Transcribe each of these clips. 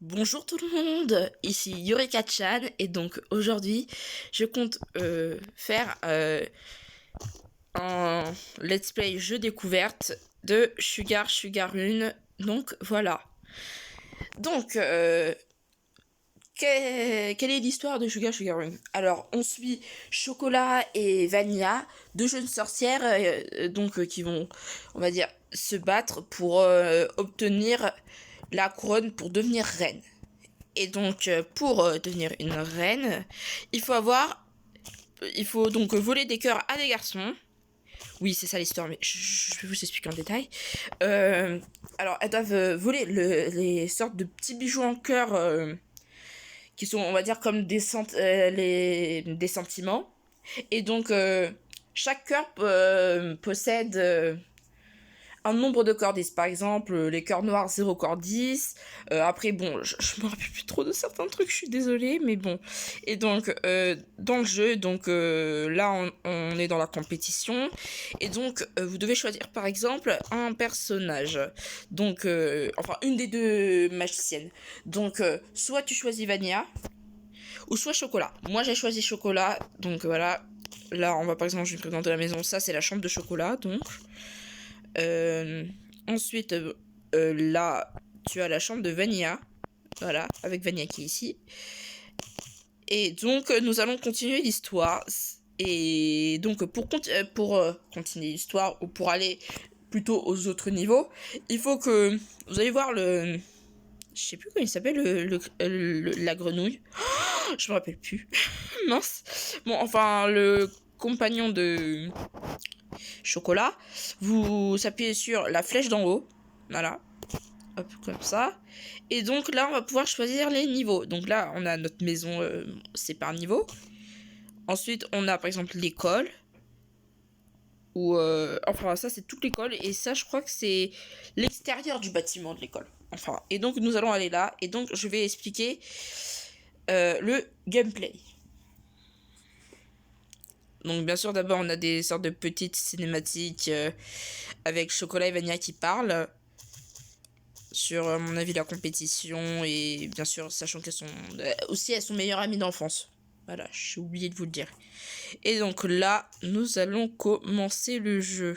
Bonjour tout le monde, ici Yurika-chan et donc aujourd'hui je compte faire un let's play jeu découverte de Sugar Rune. Donc voilà. Donc quelle est l'histoire de Sugar Rune? Alors on suit Chocolat et Vanilla, deux jeunes sorcières qui vont, on va dire, se battre pour obtenir la couronne pour devenir reine. Et donc, pour devenir une reine, il faut avoir. Il faut donc voler des cœurs à des garçons. Oui, c'est ça l'histoire, mais je vais vous expliquer en détail. Euh, alors, elles doivent voler les sortes de petits bijoux en cœur qui sont, on va dire, comme des sentiments. Et donc, chaque cœur possède un nombre de corps 10. Par exemple, les cœurs noirs, 0 corps 10. Après, bon, je me rappelle plus trop de certains trucs, je suis désolée, mais bon. Et donc, dans le jeu, donc là, on est dans la compétition. Et donc, vous devez choisir, par exemple, un personnage. Donc, enfin, une des deux magiciennes. Donc, soit tu choisis Vania, ou soit Chocolat. Moi, j'ai choisi Chocolat, donc voilà. Là, on va par exemple, je vais présenter la maison. Ça, c'est la chambre de Chocolat, donc. Euh, ensuite, là, tu as la chambre de Vania. Voilà, avec Vania qui est ici. Et donc, nous allons continuer l'histoire. Et donc, pour continuer l'histoire, ou pour aller plutôt aux autres niveaux, il faut que vous allez voir le. Je sais plus comment il s'appelle, la grenouille. Oh, je me rappelle plus. Mince. Bon, enfin, le compagnon de Chocolat. Vous appuyez sur la flèche d'en haut. Voilà. Hop, comme ça. Et donc là, on va pouvoir choisir les niveaux. Donc là, on a notre maison, c'est par niveau. Ensuite, on a par exemple l'école. Ou enfin, ça, c'est toute l'école. Et ça, je crois que c'est l'extérieur du bâtiment de l'école. Enfin, et donc, nous allons aller là. Et donc, je vais expliquer le gameplay. Donc, bien sûr, d'abord, on a des sortes de petites cinématiques avec Chocolat et Vania qui parlent sur, à mon avis, la compétition. Et bien sûr, sachant qu'elles sont aussi, elles sont meilleures amies d'enfance. Voilà, j'ai oublié de vous le dire. Et donc là, nous allons commencer le jeu.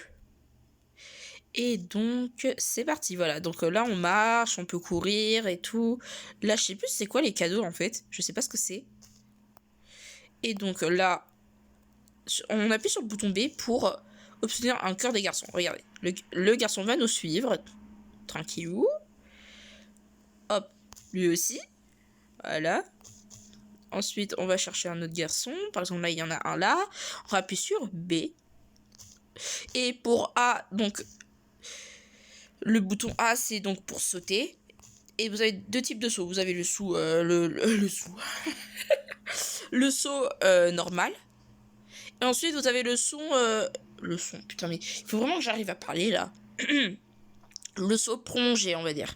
Et donc, c'est parti, voilà. Donc là, on marche, on peut courir et tout. Là, je sais plus c'est quoi les cadeaux, en fait. Je sais pas ce que c'est. Et donc là, on appuie sur le bouton B pour obtenir un cœur des garçons. Regardez, le garçon va nous suivre. Tranquillou. Hop, lui aussi. Voilà. Ensuite, on va chercher un autre garçon. Par exemple, là, il y en a un là. On appuie sur B. Et pour A, donc, le bouton A, c'est donc pour sauter. Et vous avez deux types de sauts. Vous avez le saut, le saut normal. Et ensuite, vous avez le son, putain, mais il faut vraiment que j'arrive à parler là. Le saut prolongé, on va dire.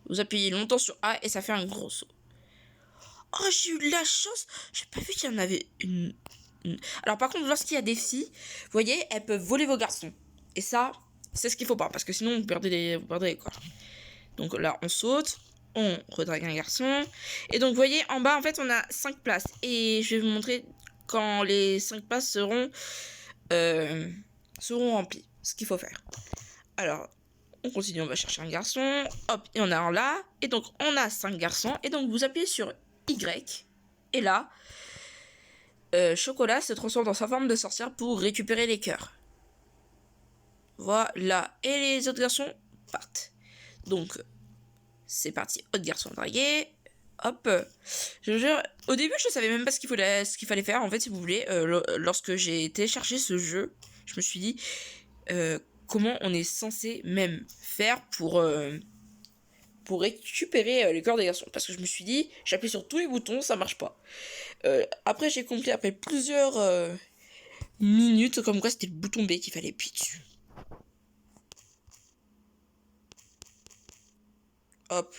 Vous appuyez longtemps sur A et ça fait un gros saut. Oh, j'ai eu de la chance. J'ai pas vu qu'il y en avait une. Alors, par contre, lorsqu'il y a des filles, vous voyez, elles peuvent voler vos garçons. Et ça, c'est ce qu'il faut pas, parce que sinon, vous perdez les corps. Donc là, on saute, on redrague un garçon. Et donc, vous voyez, en bas, en fait, on a 5 places. Et je vais vous montrer quand les 5 places seront remplies. Ce qu'il faut faire. Alors, on continue, on va chercher un garçon. Hop, et on a un là. Et donc, on a 5 garçons. Et donc, vous appuyez sur Y. Et là, Chocolat se transforme dans sa forme de sorcière pour récupérer les cœurs. Voilà. Et les autres garçons partent. Donc, c'est parti. Autre garçon dragué. Hop. Je jure, au début, je savais même pas ce qu'il fallait faire. En fait, si vous voulez, lorsque j'ai téléchargé ce jeu, je me suis dit comment on est censé même faire pour récupérer les corps des garçons. Parce que je me suis dit, j'appuie sur tous les boutons, ça marche pas. Après, j'ai compris après plusieurs minutes, comme quoi c'était le bouton B qu'il fallait appuyer dessus. Hop.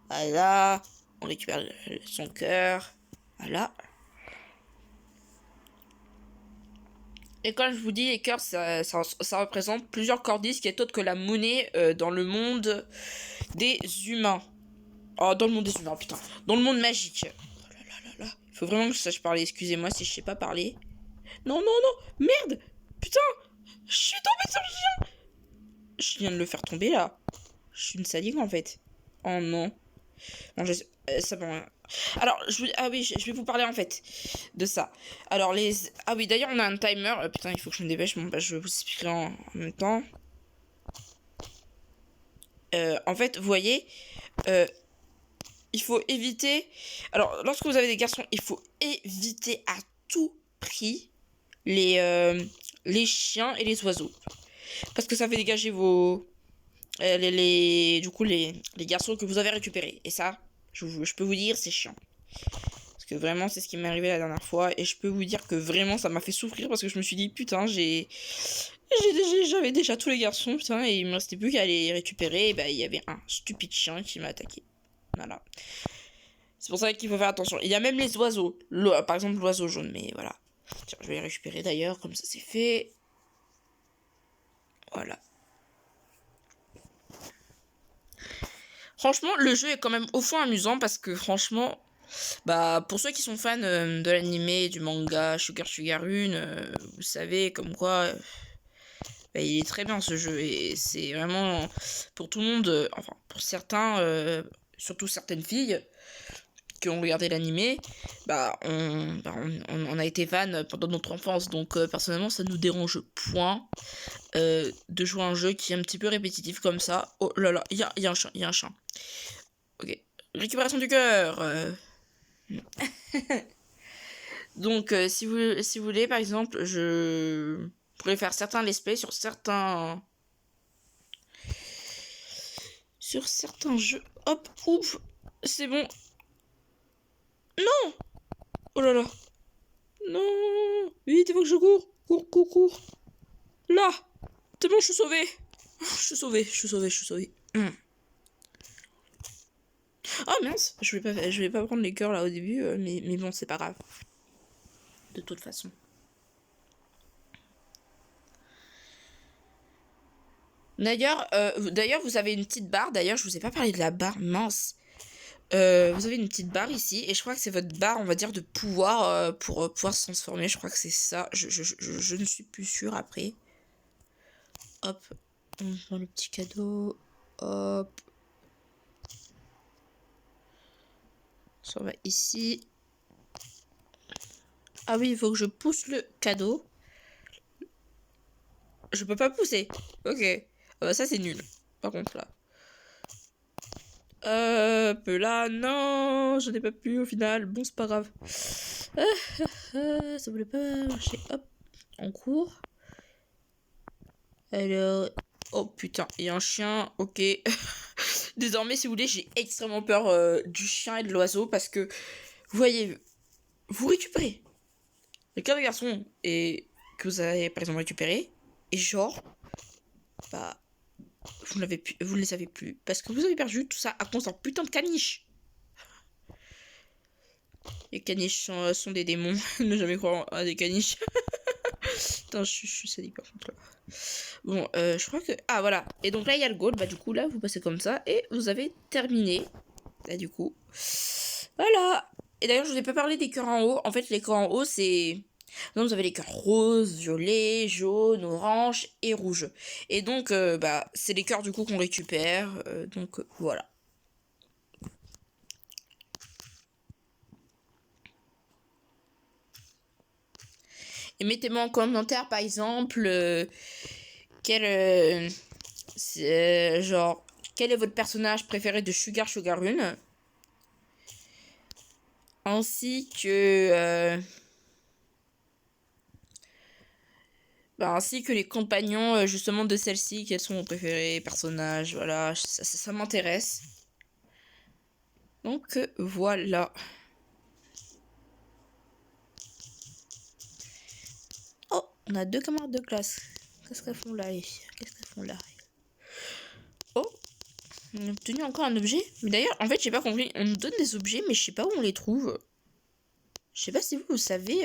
Voilà. On récupère son cœur. Voilà. Et quand je vous dis les cœurs, ça représente plusieurs cordis qui est autre que la monnaie dans le monde des humains. Oh, dans le monde des humains, putain. Dans le monde magique. Oh là là là là. Il faut vraiment que je sache parler. Excusez-moi si je sais pas parler. Non, non, non. Merde. Putain. Je suis tombée sur le chien. Je viens de le faire tomber, là. Je suis une sadique, en fait. Oh non. Bon, ça va. Alors, ah oui, je vais vous parler, en fait, de ça. Alors, ah oui, d'ailleurs, on a un timer. Putain, il faut que je me dépêche. Bon, bah, je vais vous expliquer en même temps. En fait, vous voyez... il faut éviter... Alors, lorsque vous avez des garçons, il faut éviter à tout prix les chiens et les oiseaux. Parce que ça fait dégager vos... du coup, les garçons que vous avez récupérés. Et ça, je peux vous dire, c'est chiant. Parce que vraiment, c'est ce qui m'est arrivé la dernière fois. Et je peux vous dire que vraiment, ça m'a fait souffrir. Parce que je me suis dit, putain, j'avais déjà tous les garçons, putain. Et il me restait plus qu'à les récupérer. Et bah, il y avait un stupide chien qui m'a attaqué. Voilà. C'est pour ça qu'il faut faire attention. Il y a même les oiseaux. Par exemple, l'oiseau jaune. Mais voilà. Tiens, je vais les récupérer d'ailleurs. Comme ça, c'est fait. Voilà. Franchement, le jeu est quand même au fond amusant. Parce que franchement... Bah, pour ceux qui sont fans de l'anime, du manga, Sugar Rune, vous savez, comme quoi... bah, il est très bien ce jeu. Et c'est vraiment... Pour tout le monde... enfin, pour certains... surtout certaines filles... qui ont regardé l'animé, on a été fan pendant notre enfance, donc personnellement ça nous dérange point de jouer à un jeu qui est un petit peu répétitif comme ça. Oh là là, il y a un chat, il y a un chat. Ok, récupération du cœur. Donc si vous voulez par exemple, je pourrais faire certains let's play sur certains jeux. Hop, ouf, c'est bon. Non. Oh là là. Non. Vite, il faut que je cours. Cours. Là. C'est bon, je suis sauvé. Je suis sauvé. Oh mince, je vais pas prendre les cœurs là au début, mais bon, c'est pas grave. De toute façon. D'ailleurs, vous avez une petite barre. D'ailleurs, je vous ai pas parlé de la barre, mince. Vous avez une petite barre ici, et je crois que c'est votre barre, on va dire, de pouvoir pour pouvoir se transformer. Je crois que c'est ça. Je ne suis plus sûre après. Hop, on prend le petit cadeau. Hop. Ça va ici. Ah oui, il faut que je pousse le cadeau. Je peux pas pousser. Ok. Ah bah ça, c'est nul. Par contre, là. Là, non, je n'ai pas pu au final. Bon, c'est pas grave. Ça voulait pas marcher. Hop, on court. Alors, oh putain, il y a un chien. Ok. Désormais, si vous voulez, j'ai extrêmement peur du chien et de l'oiseau parce que, vous voyez, vous récupérez le cœur de garçon et que vous avez par exemple récupéré et genre, bah, vous ne les avez plus parce que vous avez perdu tout ça à cause d'un putain de caniche. Les caniches sont des démons. Ne jamais croire à des caniches. Putain, je suis sadique par contre là. Bon, je crois que... Ah, voilà. Et donc là, il y a le gold. Bah, du coup, là, vous passez comme ça. Et vous avez terminé. Là, du coup. Voilà. Et d'ailleurs, je vous ai pas parlé des cœurs en haut. En fait, les cœurs en haut, c'est... Donc, vous avez les cœurs roses, violets, jaunes, orange et rouge. Et donc, bah, c'est les cœurs, du coup, qu'on récupère. Donc, voilà. Et mettez-moi en commentaire, par exemple, genre, quel est votre personnage préféré de Sugar Rune? Ainsi que les compagnons justement de celle-ci, quels sont vos préférés personnages, voilà, ça m'intéresse. Donc voilà. Oh, on a deux camarades de classe. Qu'est-ce qu'elles font là? Oh, on a obtenu encore un objet. Mais d'ailleurs, en fait, j'ai pas compris. On nous donne des objets, mais je sais pas où on les trouve. Je sais pas si vous savez,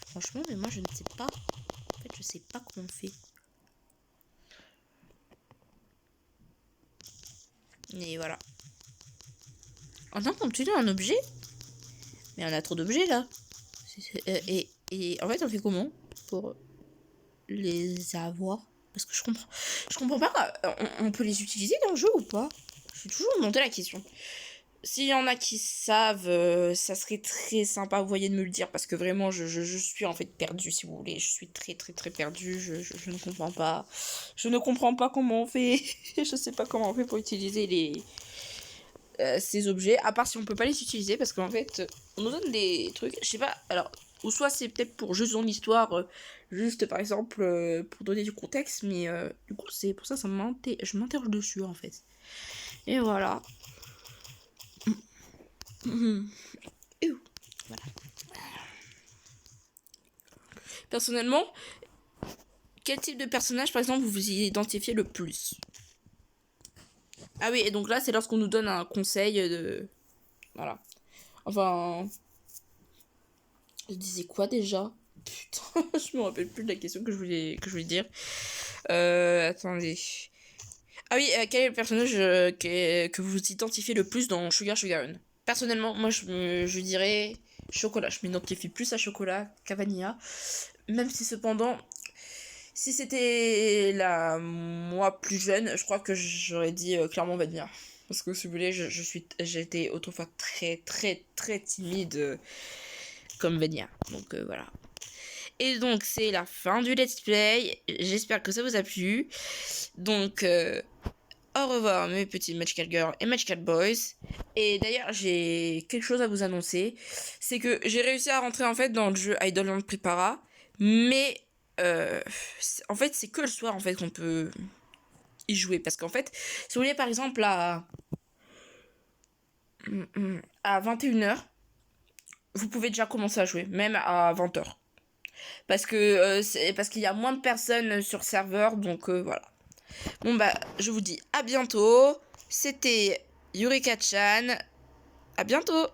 franchement, mais moi je ne sais pas. En fait, je sais pas comment on fait. Et voilà. En tant qu'obtenir un objet? Mais on a trop d'objets là. Et en fait, on fait comment pour les avoir? Parce que je comprends pas. On peut les utiliser dans le jeu ou pas? Je suis toujours demandé la question. S'il y en a qui savent, ça serait très sympa, vous voyez, de me le dire, parce que vraiment, je suis en fait perdue, si vous voulez. Je suis très, très, très perdue, je ne comprends pas. Je ne comprends pas comment on fait. Je sais pas comment on fait pour utiliser ces objets, à part si on peut pas les utiliser, parce qu'en fait, on nous donne des trucs, je sais pas, alors, ou soit c'est peut-être pour juste dans l'histoire, juste par exemple, pour donner du contexte, mais du coup, c'est pour ça, je m'interroge dessus, en fait. Et voilà. Voilà. Personnellement, quel type de personnage, par exemple, vous vous identifiez le plus? Ah oui, et donc là, c'est lorsqu'on nous donne un conseil de... Voilà. Enfin... Je disais quoi déjà? Putain, je me rappelle plus de la question que je voulais dire. Attendez. Ah oui, quel est le personnage que vous identifiez le plus dans Sugar Sugar Run? Personnellement, moi, je dirais Chocolat. Je m'identifie plus à Chocolat qu'à Vanilla. Même si cependant, si c'était moi plus jeune, je crois que j'aurais dit clairement Vanilla. Parce que si vous voulez, j'étais autrefois très très très timide comme Vanilla. Donc voilà. Et donc c'est la fin du let's play. J'espère que ça vous a plu. Donc au revoir mes petits Magical Girls et Magical Boys. Et d'ailleurs j'ai quelque chose à vous annoncer. C'est que j'ai réussi à rentrer en fait dans le jeu Idleland Prepara. Mais en fait c'est que le soir en fait qu'on peut y jouer. Parce qu'en fait si vous voulez par exemple à 21h, vous pouvez déjà commencer à jouer. Même à 20h. Parce qu'il y a moins de personnes sur serveur, donc voilà. Bon bah, je vous dis à bientôt. C'était Yurika-chan. À bientôt.